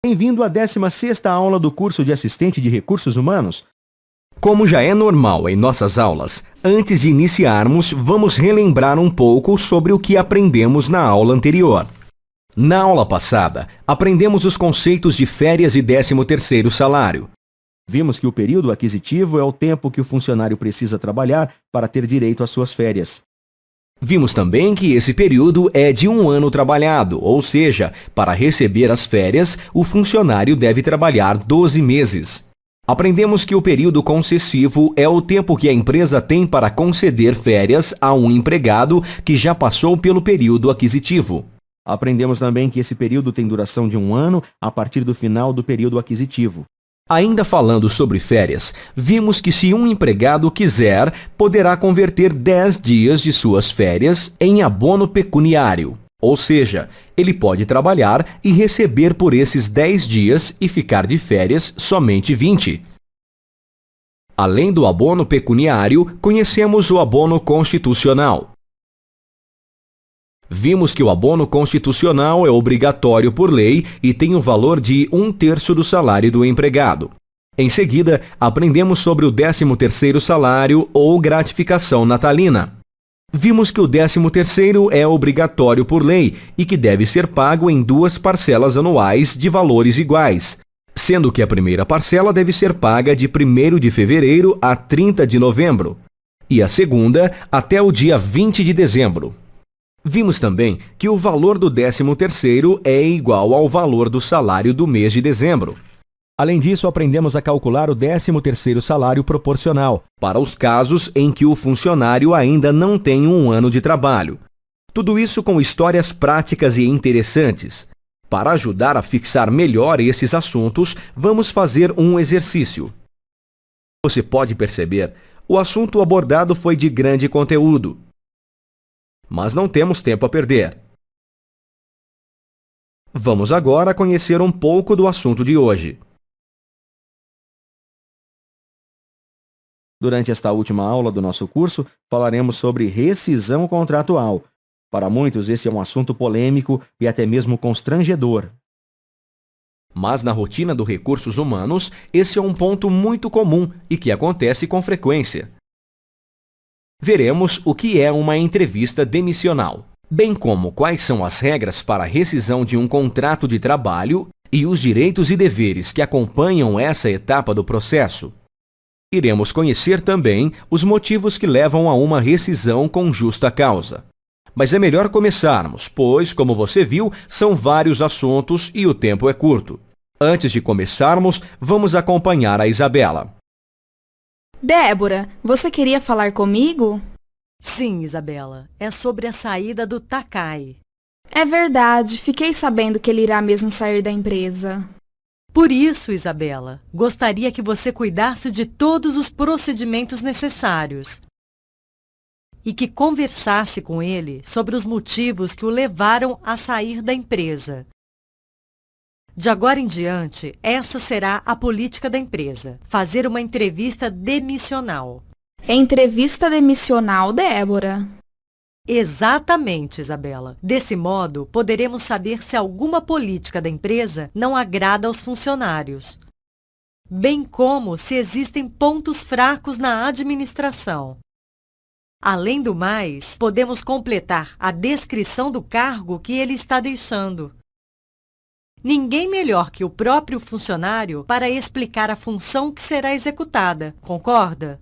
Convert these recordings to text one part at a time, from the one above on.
Bem-vindo à 16ª aula do curso de Assistente de Recursos Humanos. Como já é normal em nossas aulas, antes de iniciarmos, vamos relembrar um pouco sobre o que aprendemos na aula anterior. Na aula passada, aprendemos os conceitos de férias e 13º salário. Vimos que o período aquisitivo é o tempo que o funcionário precisa trabalhar para ter direito às suas férias. Vimos também que esse período é de 1 ano trabalhado, ou seja, para receber as férias, o funcionário deve trabalhar 12 meses. Aprendemos que o período concessivo é o tempo que a empresa tem para conceder férias a um empregado que já passou pelo período aquisitivo. Aprendemos também que esse período tem duração de 1 ano a partir do final do período aquisitivo. Ainda falando sobre férias, vimos que se um empregado quiser, poderá converter 10 dias de suas férias em abono pecuniário. Ou seja, ele pode trabalhar e receber por esses 10 dias e ficar de férias somente 20. Além do abono pecuniário, conhecemos o abono constitucional. Vimos que o abono constitucional é obrigatório por lei e tem o valor de 1/3 do salário do empregado. Em seguida, aprendemos sobre o 13º salário ou gratificação natalina. Vimos que o 13º é obrigatório por lei e que deve ser pago em 2 parcelas anuais de valores iguais, sendo que a primeira parcela deve ser paga de 1º de fevereiro a 30 de novembro e a segunda até o dia 20 de dezembro. Vimos também que o valor do 13º é igual ao valor do salário do mês de dezembro. Além disso, aprendemos a calcular o 13º salário proporcional, para os casos em que o funcionário ainda não tem 1 ano de trabalho. Tudo isso com histórias práticas e interessantes. Para ajudar a fixar melhor esses assuntos, vamos fazer um exercício. Você pode perceber, o assunto abordado foi de grande conteúdo. Mas não temos tempo a perder. Vamos agora conhecer um pouco do assunto de hoje. Durante esta última aula do nosso curso, falaremos sobre rescisão contratual. Para muitos, esse é um assunto polêmico e até mesmo constrangedor. Mas na rotina dos recursos humanos, esse é um ponto muito comum e que acontece com frequência. Veremos o que é uma entrevista demissional, bem como quais são as regras para a rescisão de um contrato de trabalho e os direitos e deveres que acompanham essa etapa do processo. Iremos conhecer também os motivos que levam a uma rescisão com justa causa. Mas é melhor começarmos, pois, como você viu, são vários assuntos e o tempo é curto. Antes de começarmos, vamos acompanhar a Isabela. Débora, você queria falar comigo? Sim, Isabela. É sobre a saída do Takai. É verdade, fiquei sabendo que ele irá mesmo sair da empresa. Por isso, Isabela, gostaria que você cuidasse de todos os procedimentos necessários e que conversasse com ele sobre os motivos que o levaram a sair da empresa. De agora em diante, essa será a política da empresa, fazer uma entrevista demissional. Entrevista demissional, Débora? Exatamente, Isabela. Desse modo, poderemos saber se alguma política da empresa não agrada aos funcionários, bem como se existem pontos fracos na administração. Além do mais, podemos completar a descrição do cargo que ele está deixando. Ninguém melhor que o próprio funcionário para explicar a função que será executada, concorda?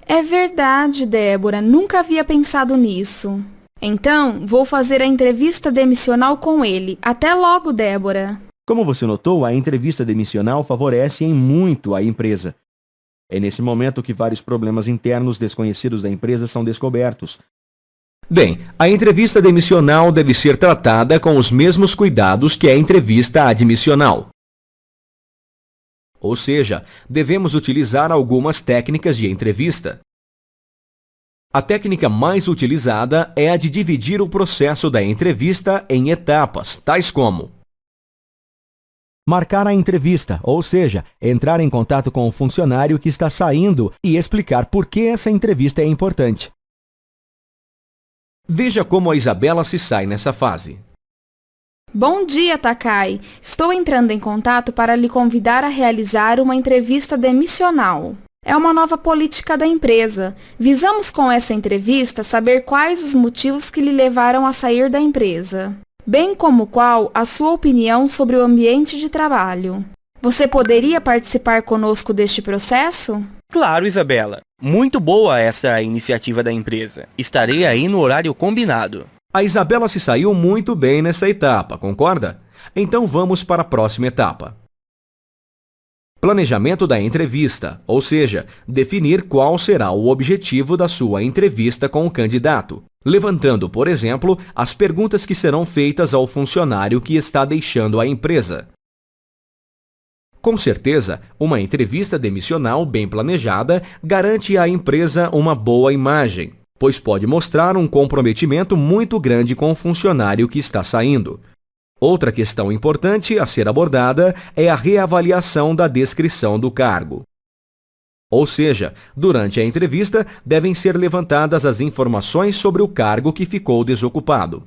É verdade, Débora. Nunca havia pensado nisso. Então, vou fazer a entrevista demissional com ele. Até logo, Débora. Como você notou, a entrevista demissional favorece em muito a empresa. É nesse momento que vários problemas internos desconhecidos da empresa são descobertos. Bem, a entrevista demissional deve ser tratada com os mesmos cuidados que a entrevista admissional. Ou seja, devemos utilizar algumas técnicas de entrevista. A técnica mais utilizada é a de dividir o processo da entrevista em etapas, tais como: marcar a entrevista, ou seja, entrar em contato com o funcionário que está saindo e explicar por que essa entrevista é importante. Veja como a Isabela se sai nessa fase. Bom dia, Takai. Estou entrando em contato para lhe convidar a realizar uma entrevista demissional. É uma nova política da empresa. Visamos com essa entrevista saber quais os motivos que lhe levaram a sair da empresa, bem como qual a sua opinião sobre o ambiente de trabalho. Você poderia participar conosco deste processo? Claro, Isabela. Muito boa essa iniciativa da empresa. Estarei aí no horário combinado. A Isabela se saiu muito bem nessa etapa, concorda? Então vamos para a próxima etapa. Planejamento da entrevista, ou seja, definir qual será o objetivo da sua entrevista com o candidato, levantando, por exemplo, as perguntas que serão feitas ao funcionário que está deixando a empresa. Com certeza, uma entrevista demissional bem planejada garante à empresa uma boa imagem, pois pode mostrar um comprometimento muito grande com o funcionário que está saindo. Outra questão importante a ser abordada é a reavaliação da descrição do cargo. Ou seja, durante a entrevista devem ser levantadas as informações sobre o cargo que ficou desocupado.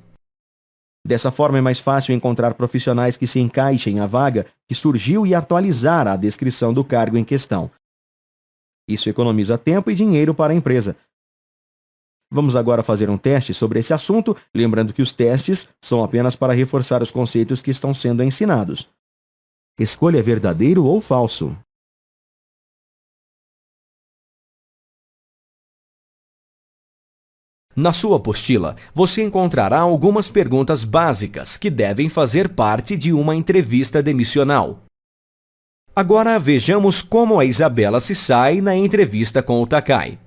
Dessa forma é mais fácil encontrar profissionais que se encaixem à vaga que surgiu e atualizar a descrição do cargo em questão. Isso economiza tempo e dinheiro para a empresa. Vamos agora fazer um teste sobre esse assunto, lembrando que os testes são apenas para reforçar os conceitos que estão sendo ensinados. Escolha verdadeiro ou falso. Na sua apostila, você encontrará algumas perguntas básicas que devem fazer parte de uma entrevista demissional. Agora vejamos como a Isabela se sai na entrevista com o Takai.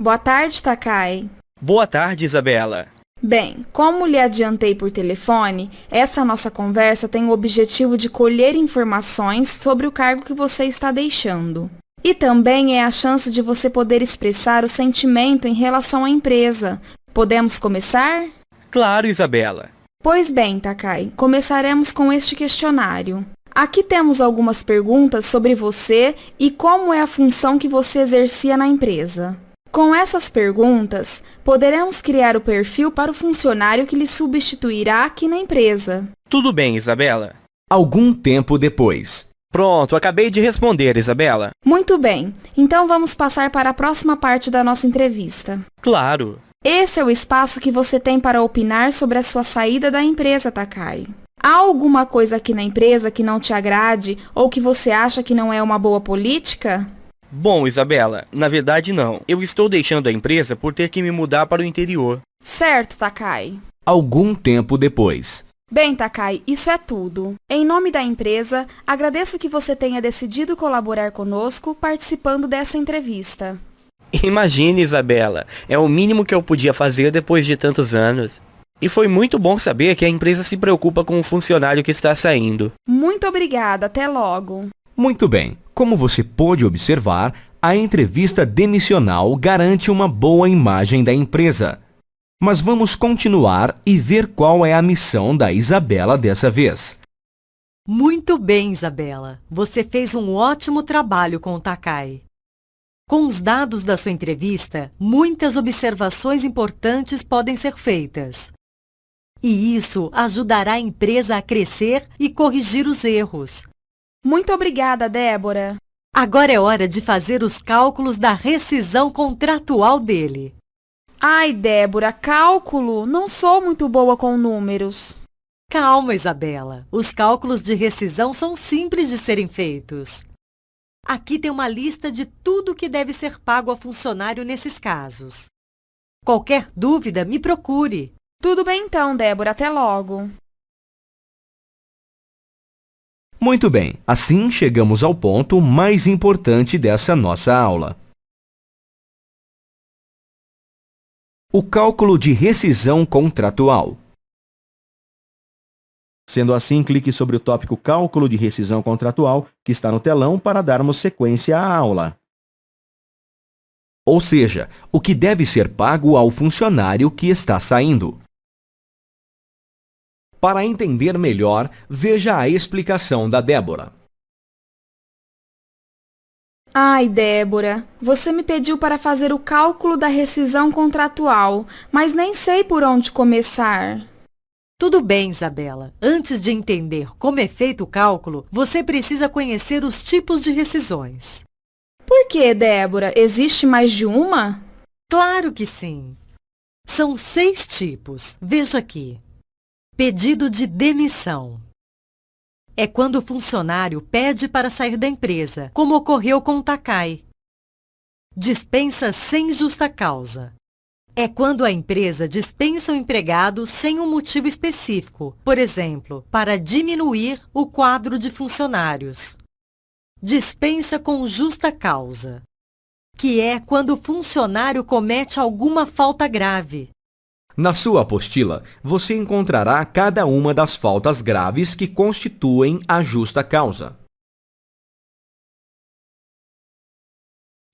Boa tarde, Takai. Boa tarde, Isabela. Bem, como lhe adiantei por telefone, essa nossa conversa tem o objetivo de colher informações sobre o cargo que você está deixando. E também é a chance de você poder expressar o sentimento em relação à empresa. Podemos começar? Claro, Isabela. Pois bem, Takai, começaremos com este questionário. Aqui temos algumas perguntas sobre você e como é a função que você exercia na empresa. Com essas perguntas, poderemos criar o perfil para o funcionário que lhe substituirá aqui na empresa. Tudo bem, Isabela. Algum tempo depois. Pronto, acabei de responder, Isabela. Muito bem, então vamos passar para a próxima parte da nossa entrevista. Claro. Esse é o espaço que você tem para opinar sobre a sua saída da empresa, Takai. Há alguma coisa aqui na empresa que não te agrade ou que você acha que não é uma boa política? Bom, Isabela, na verdade não. Eu estou deixando a empresa por ter que me mudar para o interior. Certo, Takai. Algum tempo depois. Bem, Takai, isso é tudo. Em nome da empresa, agradeço que você tenha decidido colaborar conosco participando dessa entrevista. Imagine, Isabela, é o mínimo que eu podia fazer depois de tantos anos. E foi muito bom saber que a empresa se preocupa com o funcionário que está saindo. Muito obrigada, até logo. Muito bem, como você pôde observar, a entrevista demissional garante uma boa imagem da empresa. Mas vamos continuar e ver qual é a missão da Isabela dessa vez. Muito bem, Isabela. Você fez um ótimo trabalho com o Takai. Com os dados da sua entrevista, muitas observações importantes podem ser feitas. E isso ajudará a empresa a crescer e corrigir os erros. Muito obrigada, Débora. Agora é hora de fazer os cálculos da rescisão contratual dele. Ai, Débora, cálculo? Não sou muito boa com números. Calma, Isabela. Os cálculos de rescisão são simples de serem feitos. Aqui tem uma lista de tudo que deve ser pago a funcionário nesses casos. Qualquer dúvida, me procure. Tudo bem então, Débora. Até logo. Muito bem, assim chegamos ao ponto mais importante dessa nossa aula. O cálculo de rescisão contratual. Sendo assim, clique sobre o tópico Cálculo de rescisão contratual, que está no telão, para darmos sequência à aula. Ou seja, o que deve ser pago ao funcionário que está saindo. Para entender melhor, veja a explicação da Débora. Ai, Débora, você me pediu para fazer o cálculo da rescisão contratual, mas nem sei por onde começar. Tudo bem, Isabela. Antes de entender como é feito o cálculo, você precisa conhecer os tipos de rescisões. Por que, Débora? Existe mais de uma? Claro que sim. São 6 tipos. Veja aqui. Pedido de demissão. É quando o funcionário pede para sair da empresa, como ocorreu com o Takai. Dispensa sem justa causa. É quando a empresa dispensa o empregado sem um motivo específico, por exemplo, para diminuir o quadro de funcionários. Dispensa com justa causa, que é quando o funcionário comete alguma falta grave. Na sua apostila, você encontrará cada uma das faltas graves que constituem a justa causa.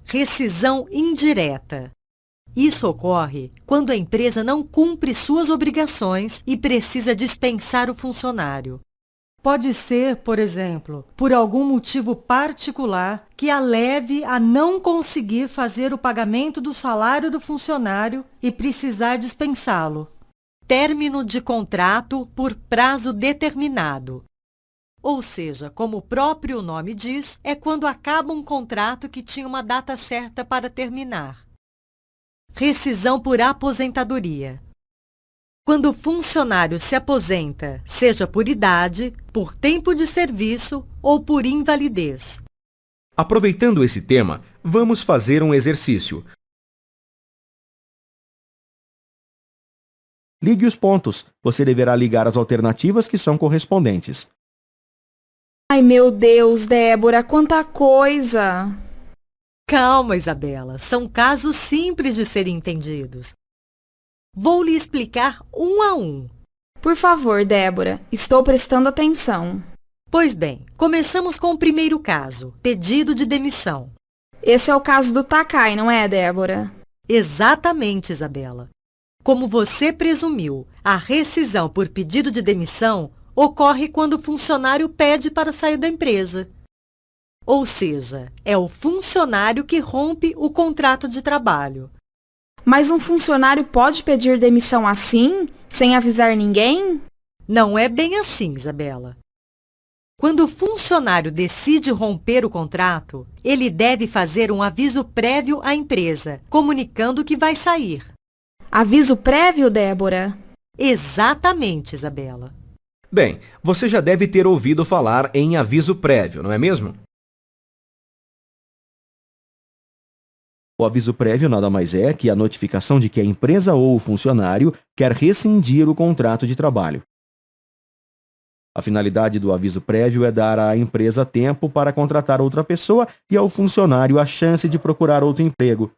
Rescisão indireta. Isso ocorre quando a empresa não cumpre suas obrigações e precisa dispensar o funcionário. Pode ser, por exemplo, por algum motivo particular que a leve a não conseguir fazer o pagamento do salário do funcionário e precisar dispensá-lo. Término de contrato por prazo determinado. Ou seja, como o próprio nome diz, é quando acaba um contrato que tinha uma data certa para terminar. Rescisão por aposentadoria. Quando o funcionário se aposenta, seja por idade, por tempo de serviço ou por invalidez. Aproveitando esse tema, vamos fazer um exercício. Ligue os pontos. Você deverá ligar as alternativas que são correspondentes. Ai, meu Deus, Débora, quanta coisa! Calma, Isabela. São casos simples de serem entendidos. Vou lhe explicar um a um. Por favor, Débora, estou prestando atenção. Pois bem, começamos com o primeiro caso, pedido de demissão. Esse é o caso do Takai, não é, Débora? Exatamente, Isabela. Como você presumiu, a rescisão por pedido de demissão ocorre quando o funcionário pede para sair da empresa. Ou seja, é o funcionário que rompe o contrato de trabalho. Mas um funcionário pode pedir demissão assim, sem avisar ninguém? Não é bem assim, Isabela. Quando o funcionário decide romper o contrato, ele deve fazer um aviso prévio à empresa, comunicando que vai sair. Aviso prévio, Débora? Exatamente, Isabela. Bem, você já deve ter ouvido falar em aviso prévio, não é mesmo? O aviso prévio nada mais é que a notificação de que a empresa ou o funcionário quer rescindir o contrato de trabalho. A finalidade do aviso prévio é dar à empresa tempo para contratar outra pessoa e ao funcionário a chance de procurar outro emprego.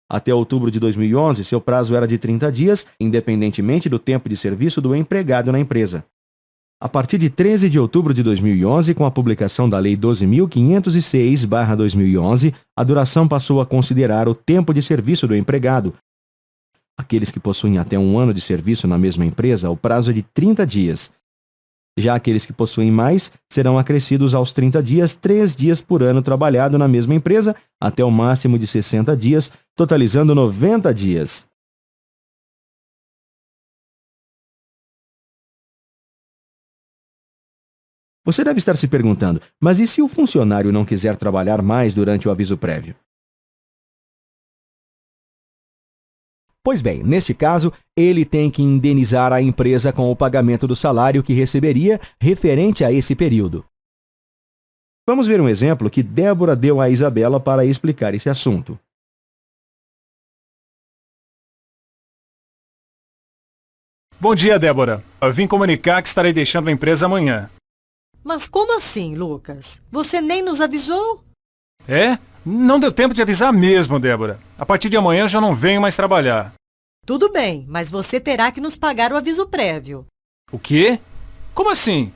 Até outubro de 2011, seu prazo era de 30 dias, independentemente do tempo de serviço do empregado na empresa. A partir de 13 de outubro de 2011, com a publicação da Lei 12.506/2011, a duração passou a considerar o tempo de serviço do empregado. Aqueles que possuem até 1 ano de serviço na mesma empresa, o prazo é de 30 dias. Já aqueles que possuem mais, serão acrescidos aos 30 dias 3 dias por ano trabalhado na mesma empresa, até o máximo de 60 dias, totalizando 90 dias. Você deve estar se perguntando, mas e se o funcionário não quiser trabalhar mais durante o aviso prévio? Pois bem, neste caso, ele tem que indenizar a empresa com o pagamento do salário que receberia referente a esse período. Vamos ver um exemplo que Débora deu a Isabela para explicar esse assunto. Bom dia, Débora. Eu vim comunicar que estarei deixando a empresa amanhã. Mas como assim, Lucas? Você nem nos avisou? É? Não deu tempo de avisar mesmo, Débora. A partir de amanhã eu já não venho mais trabalhar. Tudo bem, mas você terá que nos pagar o aviso prévio. O quê? Como assim?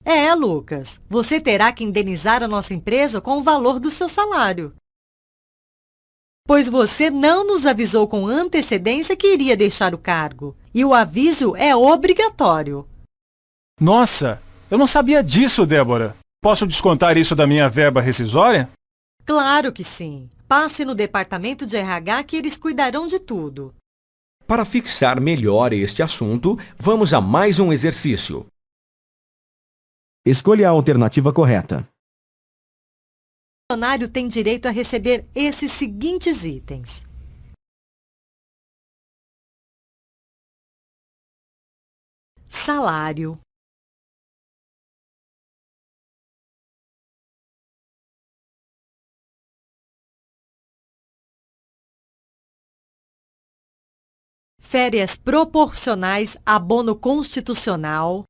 É, Lucas. Você terá que indenizar a nossa empresa com o valor do seu salário. Pois você não nos avisou com antecedência que iria deixar o cargo. E o aviso é obrigatório. Nossa, eu não sabia disso, Débora. Posso descontar isso da minha verba rescisória? Claro que sim. Passe no departamento de RH que eles cuidarão de tudo. Para fixar melhor este assunto, vamos a mais um exercício. Escolha a alternativa correta. O funcionário tem direito a receber esses seguintes itens: salário, férias proporcionais a abono constitucional,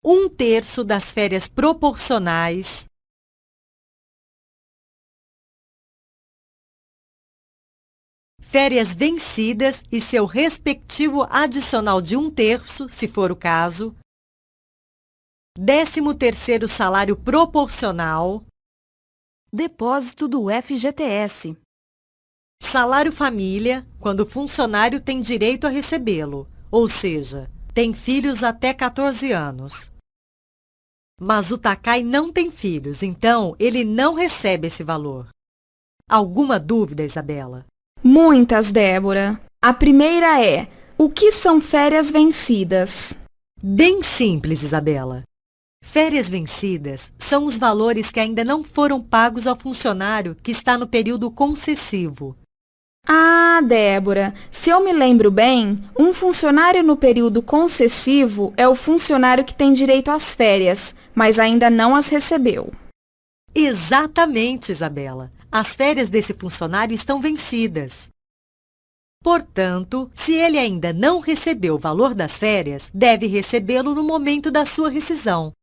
1/3 das férias proporcionais, férias vencidas e seu respectivo adicional de 1/3, se for o caso, 13º salário proporcional, Depósito do FGTS. salário família, quando o funcionário tem direito a recebê-lo, ou seja, tem filhos até 14 anos. Mas o Takai não tem filhos, então ele não recebe esse valor. Alguma dúvida, Isabela? Muitas, Débora. A primeira é: o que são férias vencidas? Bem simples, Isabela. Férias vencidas são os valores que ainda não foram pagos ao funcionário que está no período concessivo. Ah, Débora, se eu me lembro bem, um funcionário no período concessivo é o funcionário que tem direito às férias, mas ainda não as recebeu. Exatamente, Isabela. As férias desse funcionário estão vencidas. Portanto, se ele ainda não recebeu o valor das férias, deve recebê-lo no momento da sua rescisão.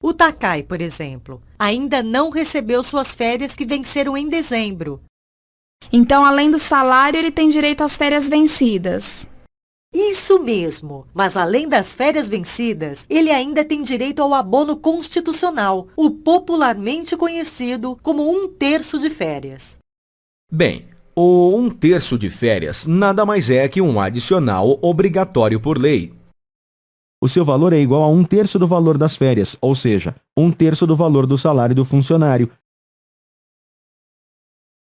O Takai, por exemplo, ainda não recebeu suas férias que venceram em dezembro. Então, além do salário, ele tem direito às férias vencidas. Isso mesmo, mas além das férias vencidas, ele ainda tem direito ao abono constitucional, o popularmente conhecido como 1/3 de férias. Bem, o 1/3 de férias nada mais é que um adicional obrigatório por lei. O seu valor é igual a 1/3 do valor das férias, ou seja, 1/3 do valor do salário do funcionário.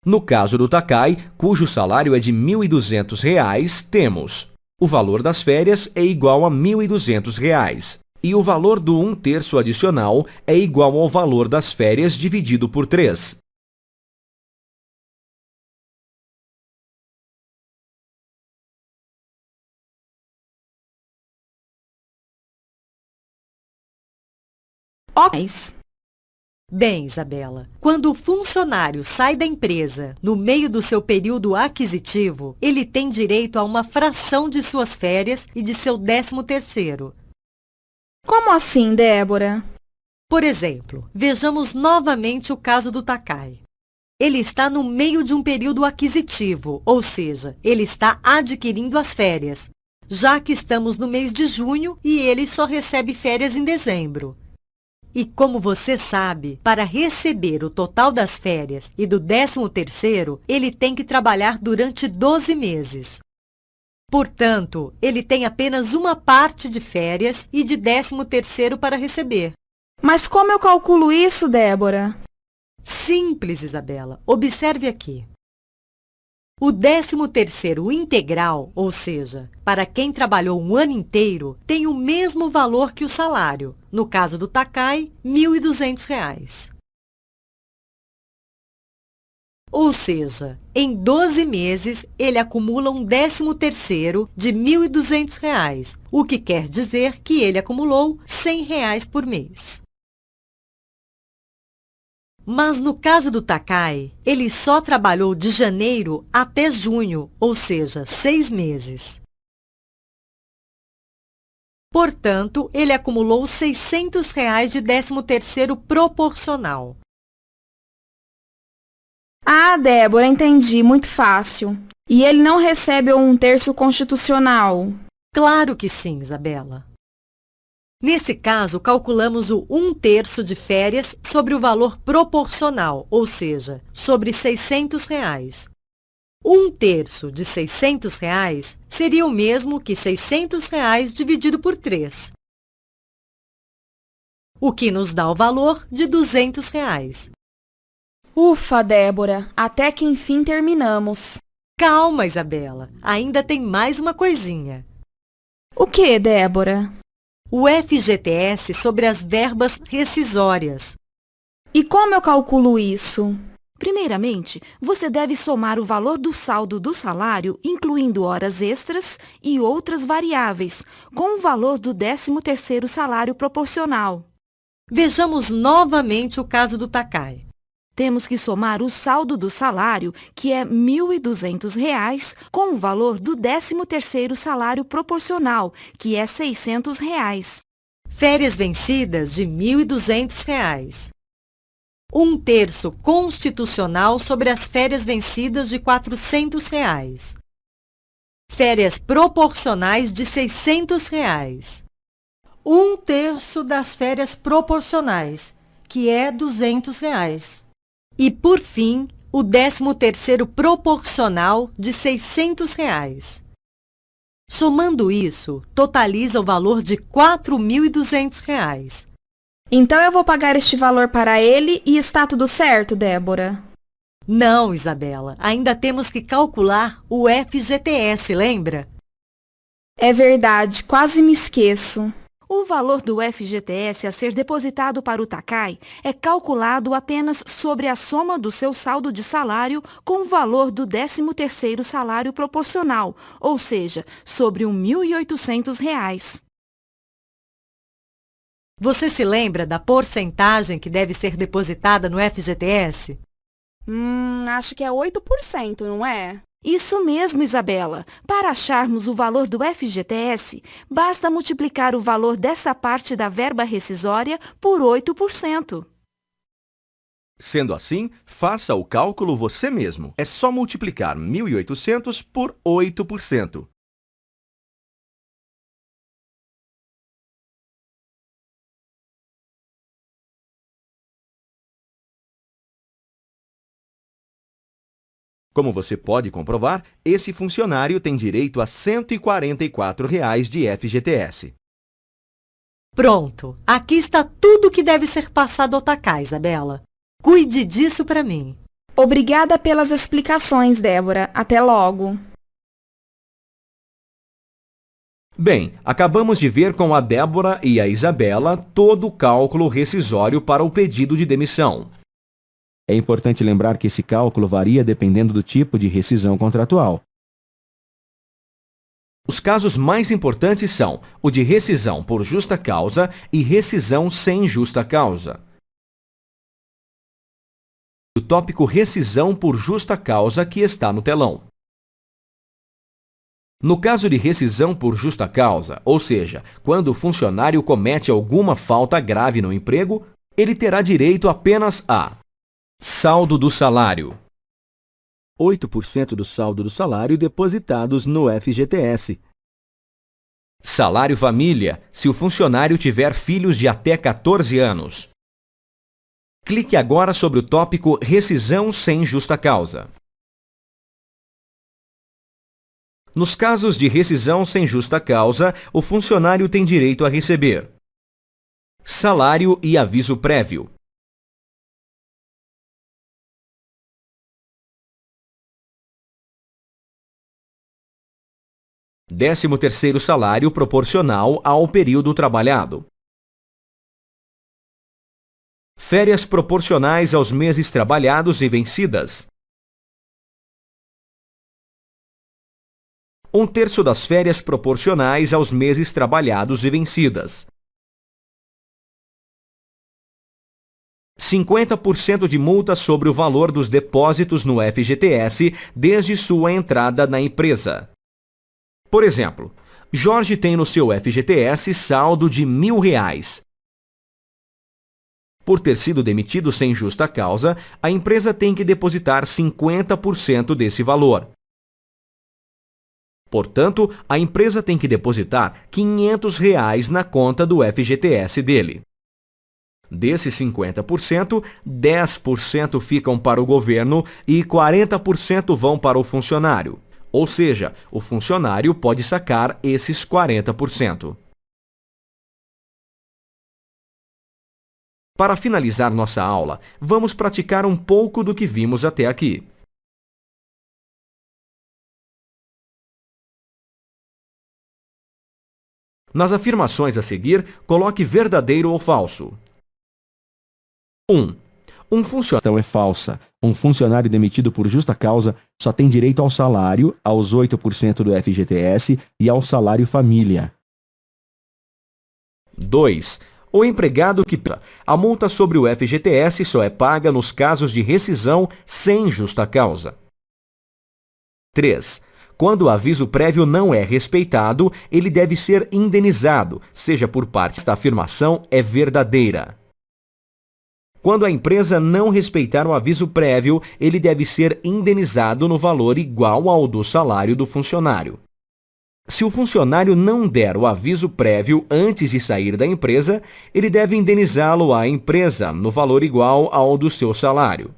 No caso do Takai, cujo salário é de R$ 1.200, temos: o valor das férias é igual a R$ 1.200 e o valor do 1/3 adicional é igual ao valor das férias dividido por 3. Ok. Bem, Isabela, quando o funcionário sai da empresa no meio do seu período aquisitivo, ele tem direito a uma fração de suas férias e de seu 13º. Como assim, Débora? Por exemplo, vejamos novamente o caso do Takai. Ele está no meio de um período aquisitivo, ou seja, ele está adquirindo as férias, já que estamos no mês de junho e ele só recebe férias em dezembro. E como você sabe, para receber o total das férias e do 13º, ele tem que trabalhar durante 12 meses. Portanto, ele tem apenas uma parte de férias e de 13º para receber. Mas como eu calculo isso, Débora? Simples, Isabela. Observe aqui. O 13º integral, ou seja, para quem trabalhou um ano inteiro, tem o mesmo valor que o salário. No caso do Takai, R$ 1.200. Ou seja, em 12 meses, ele acumula um 13º de R$ 1.200, o que quer dizer que ele acumulou R$ 100 por mês. Mas no caso do Takai, ele só trabalhou de janeiro até junho, ou seja, 6 meses. Portanto, ele acumulou R$ 600 de 13º proporcional. Ah, Débora, entendi, muito fácil. E ele não recebe o 1/3 constitucional? Claro que sim, Isabela. Nesse caso, calculamos o 1/3 de férias sobre o valor proporcional, ou seja, sobre R$ 600. 1/3 de R$ 600 seria o mesmo que R$ 600 dividido por 3, o que nos dá o valor de R$ 200. Ufa, Débora, até que enfim terminamos. Calma, Isabela. Ainda tem mais uma coisinha. O que, Débora? O FGTS sobre as verbas rescisórias. E como eu calculo isso? Primeiramente, você deve somar o valor do saldo do salário, incluindo horas extras e outras variáveis, com o valor do 13º salário proporcional. Vejamos novamente o caso do Takai. Temos que somar o saldo do salário, que é R$ 1.200, com o valor do 13º salário proporcional, que é R$ 600. Férias vencidas de R$ 1.200. 1/3 constitucional sobre as férias vencidas de R$ 400. Férias proporcionais de R$ 600. 1/3 das férias proporcionais, que é R$ 200. E, por fim, o 13º proporcional de R$ 600. Somando isso, totaliza o valor de R$ 4.200. Então eu vou pagar este valor para ele e está tudo certo, Débora? Não, Isabela, ainda temos que calcular o FGTS, lembra? É verdade, quase me esqueço. O valor do FGTS a ser depositado para o Takai é calculado apenas sobre a soma do seu saldo de salário com o valor do 13º salário proporcional, ou seja, sobre R$ 1.800. Você se lembra da porcentagem que deve ser depositada no FGTS? Acho que é 8%, não é? Isso mesmo, Isabela. Para acharmos o valor do FGTS, basta multiplicar o valor dessa parte da verba rescisória por 8%. Sendo assim, faça o cálculo você mesmo. É só multiplicar 1.800 por 8%. Como você pode comprovar, esse funcionário tem direito a R$ 144 de FGTS. Pronto! Aqui está tudo o que deve ser passado ao Takai, Isabela. Cuide disso para mim. Obrigada pelas explicações, Débora. Até logo. Bem, acabamos de ver com a Débora e a Isabela todo o cálculo rescisório para o pedido de demissão. É importante lembrar que esse cálculo varia dependendo do tipo de rescisão contratual. Os casos mais importantes são o de rescisão por justa causa e rescisão sem justa causa. O tópico rescisão por justa causa que está no telão. No caso de rescisão por justa causa, ou seja, quando o funcionário comete alguma falta grave no emprego, ele terá direito apenas a saldo do salário. 8% do saldo do salário depositados no FGTS. Salário família, se o funcionário tiver filhos de até 14 anos. Clique agora sobre o tópico rescisão sem justa causa. Nos casos de rescisão sem justa causa, o funcionário tem direito a receber salário e aviso prévio. Décimo terceiro salário proporcional ao período trabalhado. Férias proporcionais aos meses trabalhados e vencidas. 1/3 das férias proporcionais aos meses trabalhados e vencidas. 50% de multa sobre o valor dos depósitos no FGTS desde sua entrada na empresa. Por exemplo, Jorge tem no seu FGTS saldo de R$ 1.000. Por ter sido demitido sem justa causa, a empresa tem que depositar 50% desse valor. Portanto, a empresa tem que depositar R$ 500 na conta do FGTS dele. Desses 50%, 10% ficam para o governo e 40% vão para o funcionário. Ou seja, o funcionário pode sacar esses 40%. Para finalizar nossa aula, vamos praticar um pouco do que vimos até aqui. Nas afirmações a seguir, coloque verdadeiro ou falso. 1. Um funcionário é falsa. Um funcionário demitido por justa causa só tem direito ao salário, aos 8% do FGTS e ao salário família. 2. O empregado que a multa sobre o FGTS só é paga nos casos de rescisão sem justa causa. 3. Quando o aviso prévio não é respeitado, ele deve ser indenizado, seja por parte. Esta afirmação é verdadeira. Quando a empresa não respeitar o aviso prévio, ele deve ser indenizado no valor igual ao do salário do funcionário. Se o funcionário não der o aviso prévio antes de sair da empresa, ele deve indenizá-lo à empresa no valor igual ao do seu salário.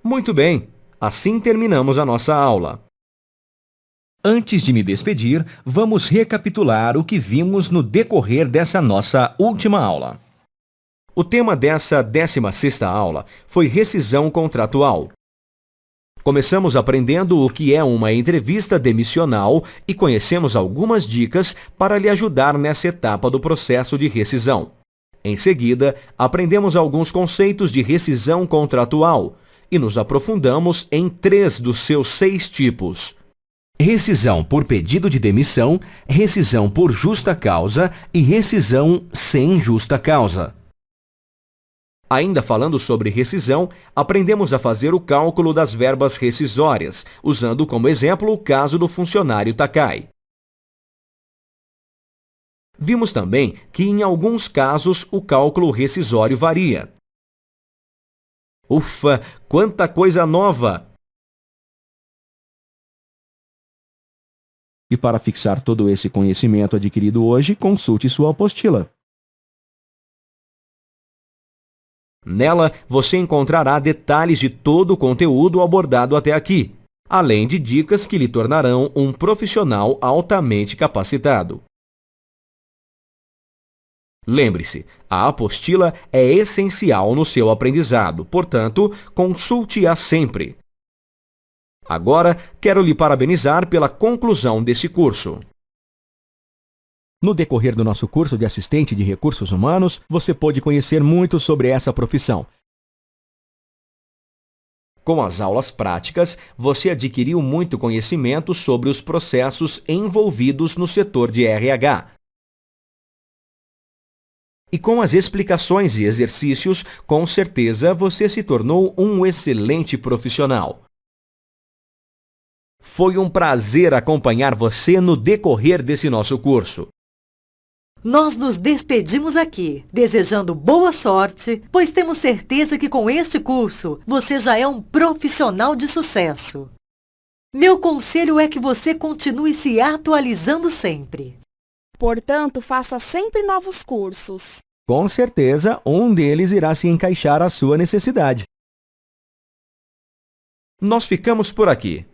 Muito bem, assim terminamos a nossa aula. Antes de me despedir, vamos recapitular o que vimos no decorrer dessa nossa última aula. O tema dessa 16ª aula foi rescisão contratual. Começamos aprendendo o que é uma entrevista demissional e conhecemos algumas dicas para lhe ajudar nessa etapa do processo de rescisão. Em seguida, aprendemos alguns conceitos de rescisão contratual e nos aprofundamos em 3 dos seus 6 tipos: rescisão por pedido de demissão, rescisão por justa causa e rescisão sem justa causa. Ainda falando sobre rescisão, aprendemos a fazer o cálculo das verbas rescisórias, usando como exemplo o caso do funcionário Takai. Vimos também que em alguns casos o cálculo rescisório varia. Ufa, quanta coisa nova! E para fixar todo esse conhecimento adquirido hoje, consulte sua apostila. Nela, você encontrará detalhes de todo o conteúdo abordado até aqui, além de dicas que lhe tornarão um profissional altamente capacitado. Lembre-se, a apostila é essencial no seu aprendizado, portanto, consulte-a sempre. Agora, quero lhe parabenizar pela conclusão desse curso. No decorrer do nosso curso de assistente de recursos humanos, você pôde conhecer muito sobre essa profissão. Com as aulas práticas, você adquiriu muito conhecimento sobre os processos envolvidos no setor de RH. E com as explicações e exercícios, com certeza você se tornou um excelente profissional. Foi um prazer acompanhar você no decorrer desse nosso curso. Nós nos despedimos aqui, desejando boa sorte, pois temos certeza que com este curso você já é um profissional de sucesso. Meu conselho é que você continue se atualizando sempre. Portanto, faça sempre novos cursos. Com certeza, um deles irá se encaixar à sua necessidade. Nós ficamos por aqui.